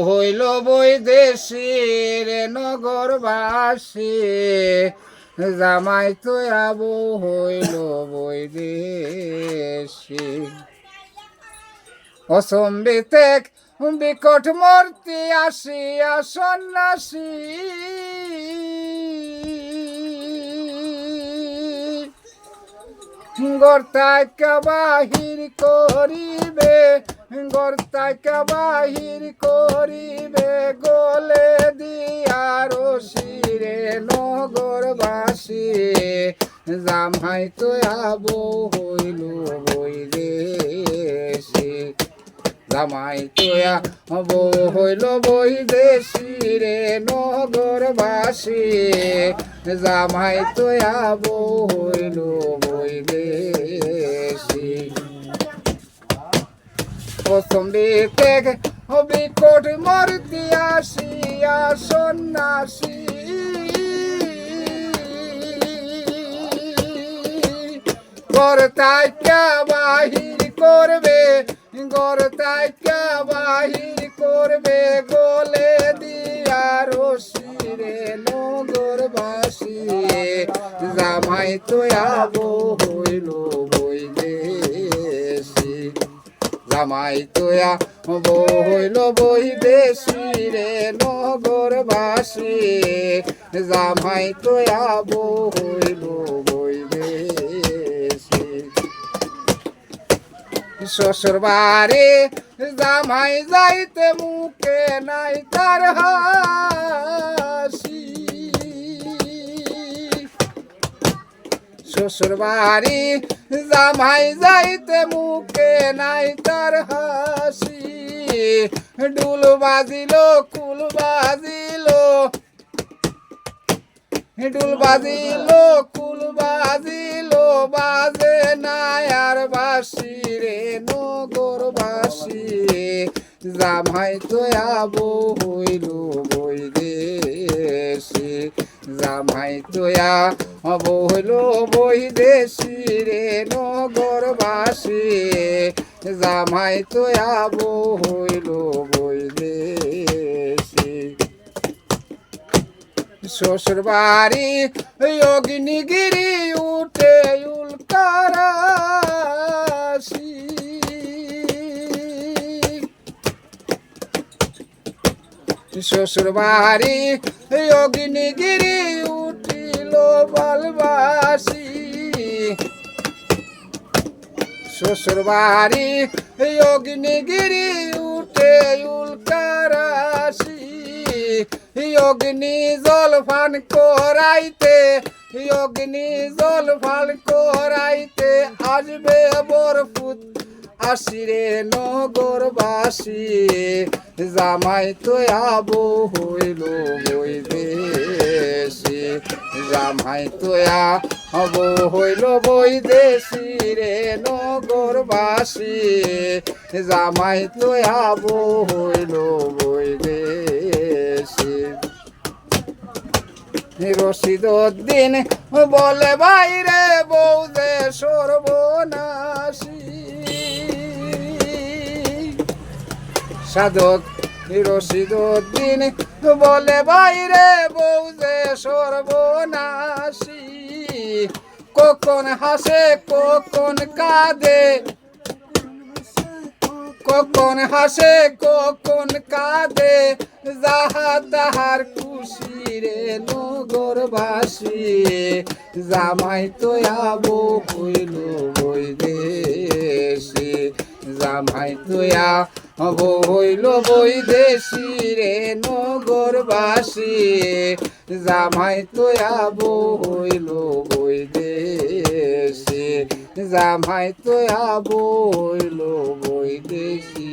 হইল বৈদেশীর নগরবাসী জামাই তো আবু হইল বৈদেশী অসম্বিতে বিকট মূর্তি আসিয়া সন্ন্যাসী গর্তাকে বাহির করিবে গর্তাকে বাহির করিবে গলে দিয়ার শিরে নগরবাসী জামাই তো আবু হইল বৈদেশী জামাই তো আবু হইল বৈদেশী রে নগরবাসী জামাই তো আবু হইল বৈদেশী প্রথম দিকে বিকট মূর্তি আসিয়া সন্ন্যাসী গর্তাকে বাহির করবে গর্তাকে বাহির করবে গলে দিয়ার শিরে নগরবাসী জামাই তো আবু হইল বৈদেশী জামাই তো আবু হইল বৈদেশী রে নগরবাসী জামাই তো আবু হইল বৈদেশী শ্বশুর বাড়ি জামাই যাইতে মুখে নাই তার হাসি শ্বশুর বাড়ি জামাই যাইতে মুখে নাই তার হাসি ডুল বাজিল কুল বাজিল ডুল বাজিল কুল বাজিল বাজে নাই আর বাসি রে নগরবাসী জামাই তো আবু হইল বৈদেশী জামাই তো আবু হইল বৈদেশী রে নগরবাসী জামাই তো আবু হইল বৈদেশী শ্বশুর বাড়ি অগ্নিগিরি উঠে উল্কারাশি শ্বশুর বাড়ি অগ্নিগিরি উঠিল বালবাসী শ্বশুর বাড়ি অগ্নিগিরি উঠে উল্কারাশি অগ্নি জল ফান করাইতে অগ্নি জল ফান করাইতে আসবে বরপুত আসিরে নগরবাসী জামাই তো আবু হইল বৈদেশী জামাই তো আবু হইল বৈদেশী রে নগরবাসী জামাই তো আবু হইল বৈদেশী রশিদউদ্দিন বলে বাইরে বৌদে সর্বনাশী সাধক রশিদউদ্দিন বলে বাইরে বৌদে সর্বনাশী কখন হাসে কখন কাঁদে কখন হাসে কখন কাঁদে যাহা তাহার খুশি রে নগরবাসী জামাই তো আবু হইল বৈদেশী জামাই তো আবু হইল বৈদেশী রে নগরবাসী জামাই তো আবু হইল বৈদেশী জামাই তো আবু হইল বৈদেশী।